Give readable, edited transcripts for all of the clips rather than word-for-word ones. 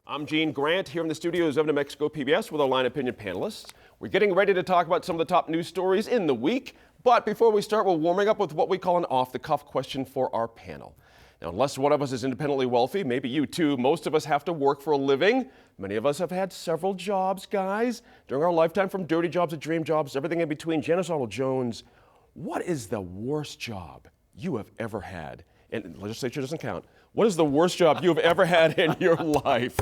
I'm Gene Grant here in the studios of New Mexico PBS with our Line Opinion panelists. We're getting ready to talk about some of the top news stories in the week. But before we start, we're warming up with what we call an off-the-cuff question for our panel. Now, unless one of us is independently wealthy, maybe you too, most of us have to work for a living. Many of us have had several jobs, guys, during our lifetime, from dirty jobs to dream jobs, everything in between. Janice Arnold-Jones, what is the worst job you have ever had? And legislature doesn't count. What is the worst job you've ever had in your life?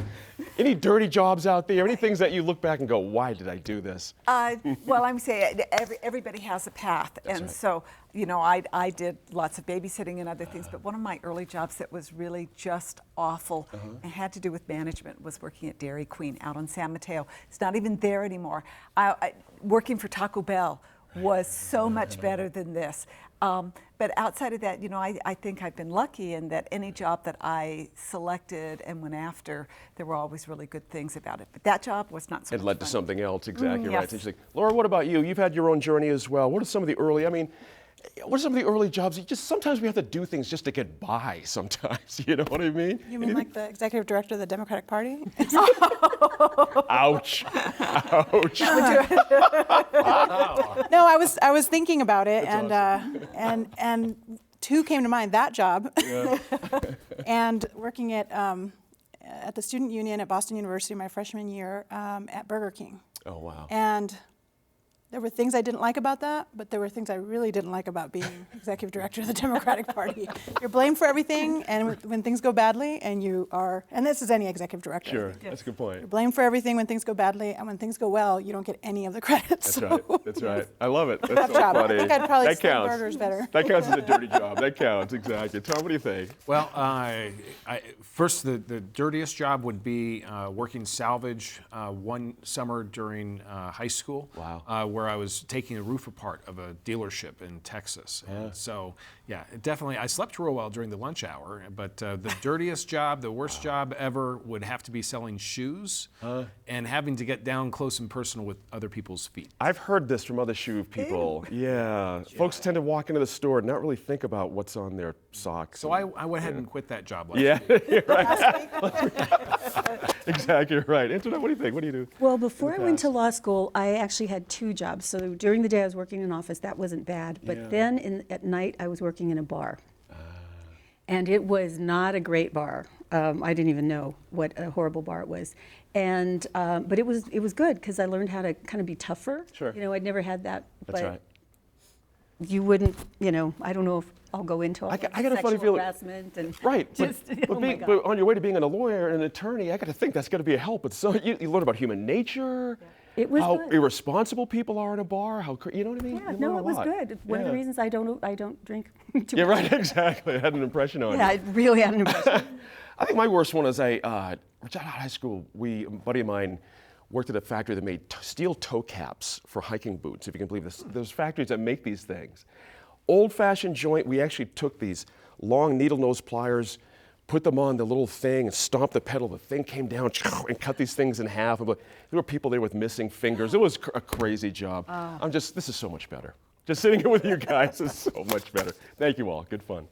Any dirty jobs out there? Any things that you look back and go, why did I do this? Well, I'm saying everybody has a path. That's and right. so, you know, I did lots of babysitting and other things, but one of my early jobs that was really just awful and had to do with management was working at Dairy Queen out on San Mateo. It's not even there anymore. Working for Taco Bell was so much better than this. But outside of that, you know, I think I've been lucky in that any job that I selected and went after, there were always really good things about it. But that job was not so much It led to fun. something else, exactly right. Yes. It's interesting. Laura, what about you? You've had your own journey as well. What are some of the early, what are some of the early jobs? Sometimes we have to do things just to get by sometimes, you know what I mean? You mean like the executive director of the Democratic Party? Ouch. Ouch. No, I was thinking about it, and two came to mind. That job, and working at the student union at Boston University my freshman year at Burger King. Oh, wow. And there were things I didn't like about that, but there were things I really didn't like about being executive director of the Democratic Party. You're blamed for everything, and when things go badly, and this is any executive director. Sure, that's a good point. You're blamed for everything when things go badly, and when things go well, you don't get any of the credit. That's right. That's right. I love it. That's Tough so job. funny. I think I'd probably that sell counts. burgers better. That counts as a dirty job. That counts, exactly. Tom, what do you think? Well, first, the dirtiest job would be working salvage one summer during high school. Wow. Where I was taking a roof apart of a dealership in Texas. And so, yeah, definitely. I slept real well during the lunch hour, but the dirtiest job, the worst job ever would have to be selling shoes and having to get down close and personal with other people's feet. I've heard this from other shoe people. Yeah. Folks tend to walk into the store and not really think about what's on their socks. So I went ahead and quit that job last Yeah, week. you're right. Exactly right. Antoinette, what do you think? What do you do? Well, before I went to law school, I actually had two jobs. So during the day I was working in an office, that wasn't bad. But Yeah. then at night I was working in a bar. And it was not a great bar. I didn't even know what a horrible bar it was. And but it was good because I learned how to kind of be tougher. Sure. You know, I'd never had that. That's but right. You wouldn't, you know, I don't know if I'll go into all I the got a funny sexual feeling. harassment and Right, just, oh my God. but on your way to being a lawyer and an attorney, I got to think that's got to be a help. But so you learn about human nature, It was how good. irresponsible people are in a bar, you know what I mean? Yeah, You no, learn it a was lot. good. One of the Yeah. reasons I don't drink too Yeah, much. right, exactly. It had an impression on Yeah, you. it really had an impression. I think my worst one is right out of high school, a buddy of mine worked at a factory that made steel toe caps for hiking boots, if you can believe this. There's factories that make these things. Old-fashioned joint, we actually took these long needle nose pliers, put them on the little thing and stomped the pedal. The thing came down and cut these things in half. There were people there with missing fingers. It was a crazy job. This is so much better. Just sitting here with you guys is so much better. Thank you all, good fun.